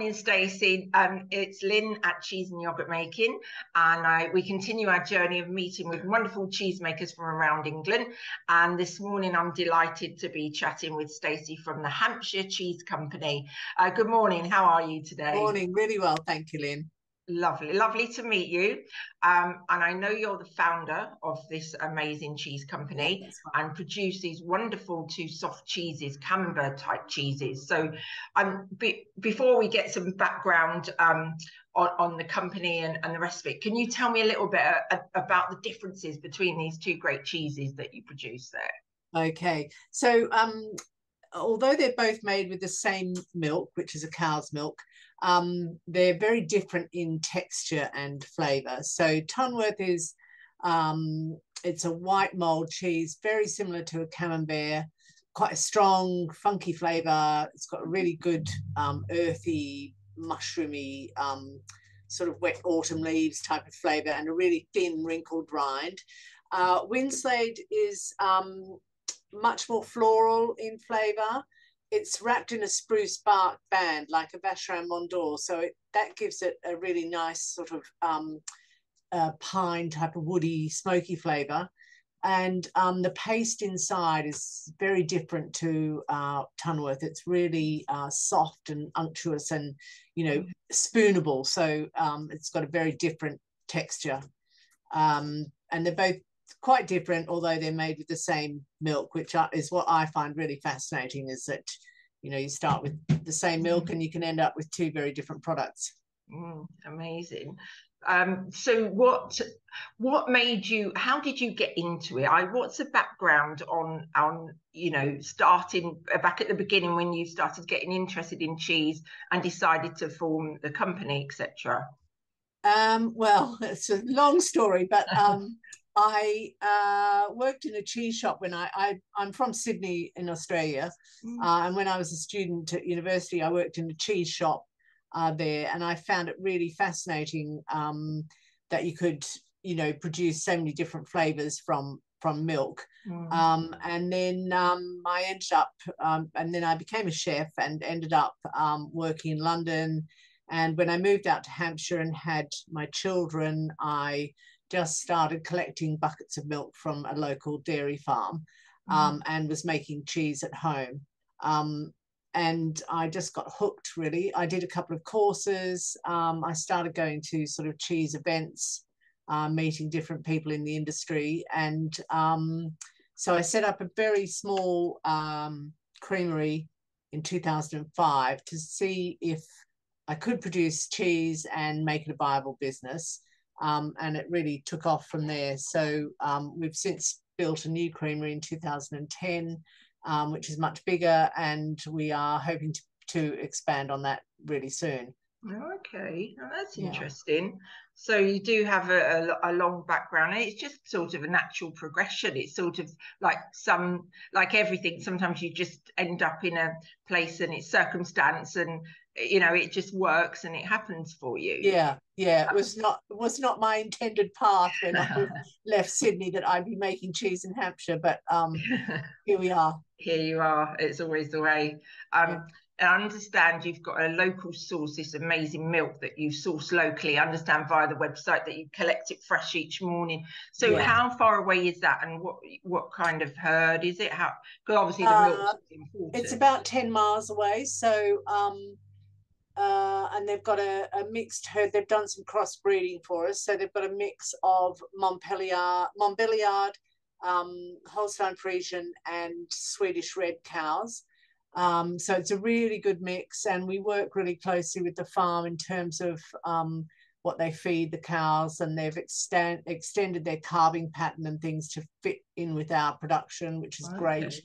morning, Stacey. It's Lynn at Cheese and Yogurt Making, and we continue our journey of meeting with wonderful cheesemakers from around England. And this morning, I'm delighted to be chatting with Stacey from the Hampshire Cheese Company. Good morning. How are you today? Morning. Really well, thank you, Lynn. Lovely to meet you. And I know you're the founder of this amazing cheese company, yeah, right. and produce these wonderful two soft cheeses, camembert type cheeses. So before we get some background on the company and the rest of it, can you tell me a little bit about the differences between these two great cheeses that you produce there? Okay, so although they're both made with the same milk, which is a cow's milk, they're very different in texture and flavour. So Tunworth is, it's a white mould cheese, very similar to a camembert, quite a strong, funky flavour. It's got a really good earthy, mushroomy, sort of wet autumn leaves type of flavour, and a really thin, wrinkled rind. Winslade is much more floral in flavour. It's wrapped in a spruce bark band like a Vacherin Mont d'Or, so that gives it a really nice sort of pine type of woody, smoky flavour. And the paste inside is very different to Tunworth. It's really soft and unctuous and, you know, spoonable. So it's got a very different texture. And they're both quite different, although they're made with the same milk, which is what I find really fascinating, is that, you know, you start with the same milk and you can end up with two very different products. Amazing. So what made you, how did you get into it? What's the background on you know, starting back at the beginning when you started getting interested in cheese and decided to form the company, etc.? Well, it's a long story, but I worked in a cheese shop when I'm from Sydney in Australia, and when I was a student at university, I worked in a cheese shop there, and I found it really fascinating that you could, you know, produce so many different flavors from milk. And then I ended up, and then I became a chef and ended up working in London. And when I moved out to Hampshire and had my children, I just started collecting buckets of milk from a local dairy farm, and was making cheese at home. And I just got hooked, really. I did a couple of courses. I started going to sort of cheese events, meeting different people in the industry. And so I set up a very small creamery in 2005 to see if I could produce cheese and make it a viable business. And it really took off from there. So we've since built a new creamery in 2010, which is much bigger, and we are hoping to expand on that really soon. Okay, oh, that's interesting. So you do have a long background, and it's just sort of a natural progression. It's sort of like everything. Sometimes you just end up in a place and it's circumstance, and you know, it just works and it happens for you. Yeah. It was not my intended path when I left Sydney that I'd be making cheese in Hampshire, but here we are. Here you are. It's always the way. I understand you've got a local source, this amazing milk that you source locally. I understand via the website that you collect it fresh each morning. So how far away is that, and what kind of herd is it? Because obviously the milk's important. It's about 10 miles away. So and they've got a mixed herd. They've done some crossbreeding for us. So they've got a mix of Montbéliard, Holstein Friesian, and Swedish red cows. So it's a really good mix, and we work really closely with the farm in terms of what they feed the cows, and they've extended their calving pattern and things to fit in with our production, which is great.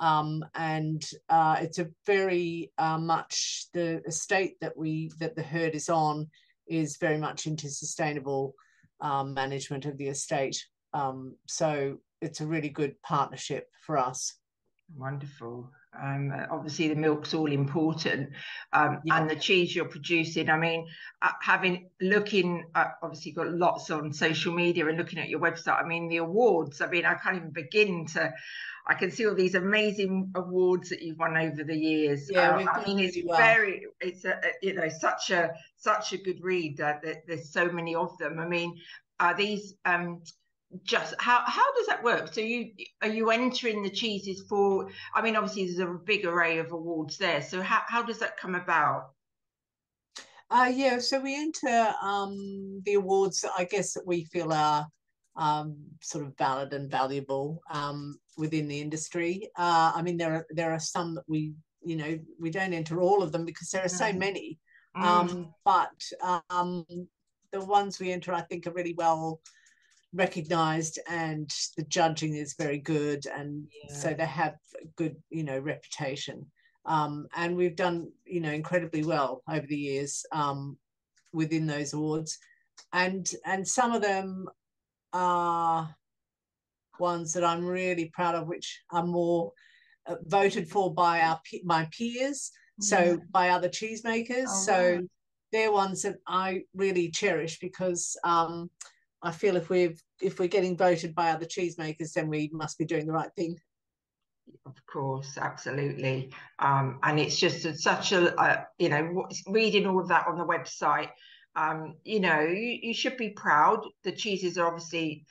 And it's a very much the estate that the herd is on is very much into sustainable management of the estate. So it's a really good partnership for us. Wonderful. Obviously, the milk's all important, Yeah. and the cheese you're producing. I mean, looking, obviously, you've got lots on social media and looking at your website. I mean, the awards. I mean, I can't even begin to. I can see all these amazing awards that you've won over the years. Yeah, we've I done mean, really well. it's such a good read that there's so many of them. I mean, are these just how does that work? So are you entering the cheeses for, I mean, obviously there's a big array of awards there, so how does that come about? Yeah, so we enter the awards that I guess that we feel are sort of valid and valuable within the industry. I mean, there are some that we don't enter all of them because there are so many. But the ones we enter, I think, are really well recognized, and the judging is very good, and so they have good reputation, and we've done incredibly well over the years within those awards, and some of them are ones that I'm really proud of, which are more voted for by my peers, so by other cheesemakers. So they're ones that I really cherish because I feel if we're getting voted by other cheesemakers, then we must be doing the right thing. Of course, absolutely. And it's just such a, reading all of that on the website, you should be proud. The cheeses are obviously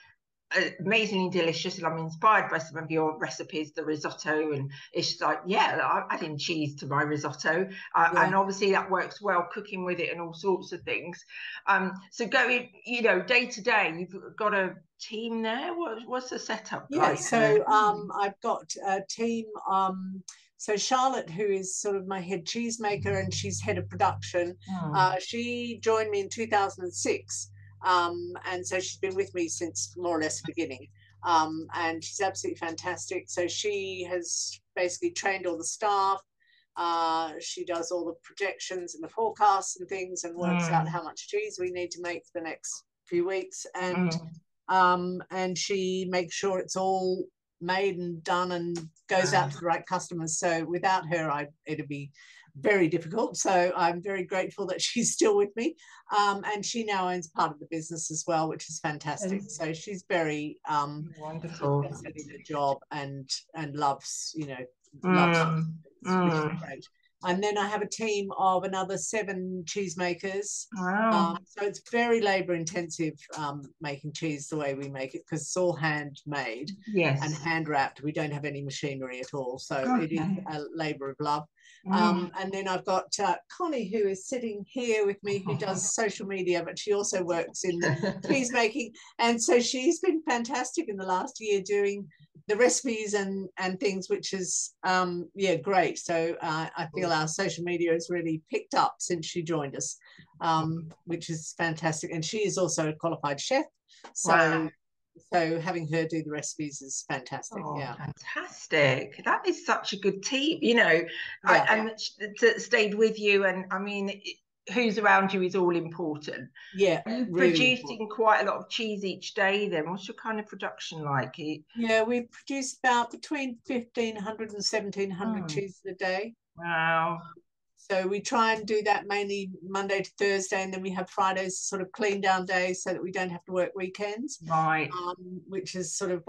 amazingly delicious, and I'm inspired by some of your recipes, the risotto, and it's just like, I'm adding cheese to my risotto, and obviously that works well cooking with it and all sorts of things. So going, day to day, you've got a team there. What's the setup like? So I've got a team. So Charlotte, who is sort of my head cheesemaker, and she's head of production. She joined me in 2006. And so she's been with me since more or less the beginning, and she's absolutely fantastic. So she has basically trained all the staff. She does all the projections and the forecasts and things, and works out how much cheese we need to make for the next few weeks, and she makes sure it's all made and done and goes out to the right customers. So without her, it'd be very difficult. So I'm very grateful that she's still with me, and she now owns part of the business as well, which is fantastic. So she's very wonderful, invested in her job and loves loves which is great. And then I have a team of another 7 cheesemakers. So it's very labor intensive making cheese the way we make it, because it's all handmade and hand wrapped. We don't have any machinery at all. So it is a labor of love. And then I've got Connie, who is sitting here with me, who does social media, but she also works in cheese making. And so she's been fantastic in the last year doing the recipes and things, which is great. So I feel our social media has really picked up since she joined us, which is fantastic. And she is also a qualified chef, so having her do the recipes is fantastic. Fantastic. That is such a good team, and stayed with you. And I mean, who's around you is all important. Are you really producing important. Quite a lot of cheese each day then? What's your kind of production like? We produce about between 1,500 and 1,700 cheeses a day. Wow. So we try and do that mainly Monday to Thursday, and then we have Fridays sort of clean down days so that we don't have to work weekends. Right. Which is sort of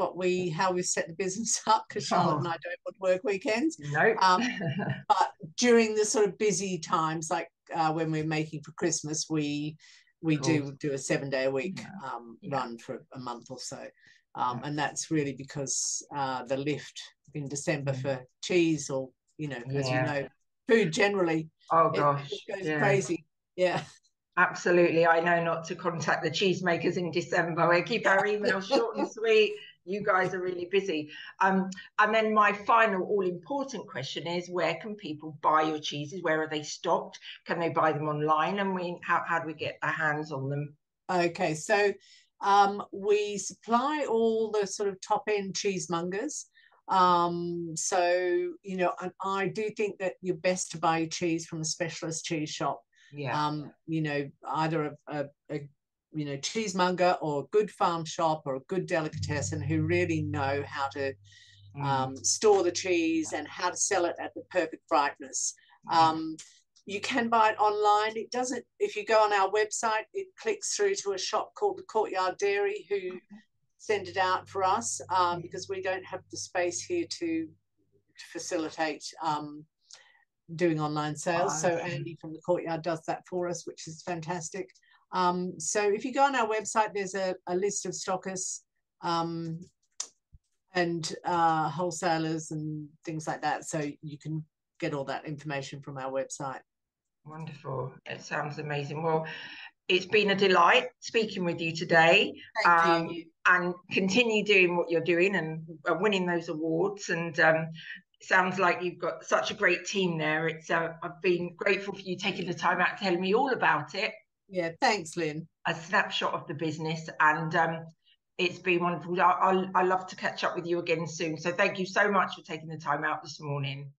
how we've set the business up, because Charlotte and I don't want to work weekends. Nope. But during the sort of busy times, like when we're making for Christmas, we do a 7-day a week run for a month or so. And that's really because the lift in December for cheese, or as you know, food generally, it goes crazy. Absolutely. I know not to contact the cheesemakers in December. We keep our emails short and sweet. You guys are really busy. And then my final all-important question is, where can people buy your cheeses? Where are they stocked? Can they buy them online? And how do we get our hands on them? Okay, so we supply all the sort of top-end cheesemongers. So and I do think that you're best to buy your cheese from a specialist cheese shop. Either a cheesemonger, or a good farm shop, or a good delicatessen, who really know how to store the cheese, and how to sell it at the perfect brightness. You can buy it online. It doesn't, if you go on our website, it clicks through to a shop called the Courtyard Dairy, who send it out for us, because we don't have the space here to facilitate doing online sales. So Andy from the Courtyard does that for us, which is fantastic. So if you go on our website, there's a list of stockists and wholesalers and things like that. So you can get all that information from our website. Wonderful. It sounds amazing. Well, it's been a delight speaking with you today. Thank you. And continue doing what you're doing and winning those awards. And it sounds like you've got such a great team there. It's I've been grateful for you taking the time out to tell me all about it. Yeah, thanks, Lynn. A snapshot of the business, and it's been wonderful. I love to catch up with you again soon. So thank you so much for taking the time out this morning.